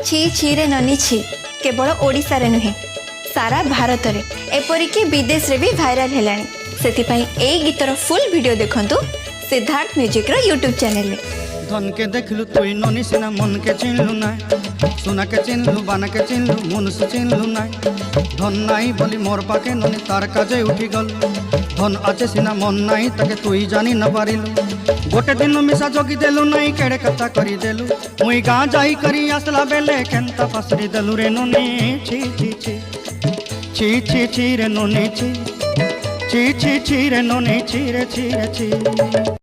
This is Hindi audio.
छी छी रे ननी छी केवल ओडिशा रे नुहे सारा भारत रे एपरिकी विदेश रे भी भाइराल हेलानी। सेतिपाई एई गीतर फुल वीडियो देखंतु सिद्धार्थ म्यूजिक रो यूट्यूब चैनल रे। धन के देखलु तुई ननी सिना मन के चिन्हलु ना, सुना के चिन्हलु बाना के चिन्हलु मुनुष चिन्हलु ना। धन नाई बोली मोर पाके ननी तार काजे उठी गल, धन आचे सिना मन नाई ताके तुई जानी न पारिलु। गोटे दिन मिसा जोगी देलु नाई केड़े कथा करी देलु, मुई गाँ जाई करी आसला बेले केंता पासरी देलु रे ननी। छी छी छी छी छी छी रे ननी छी छी छी छी रे ननी छी रे छी रे छी।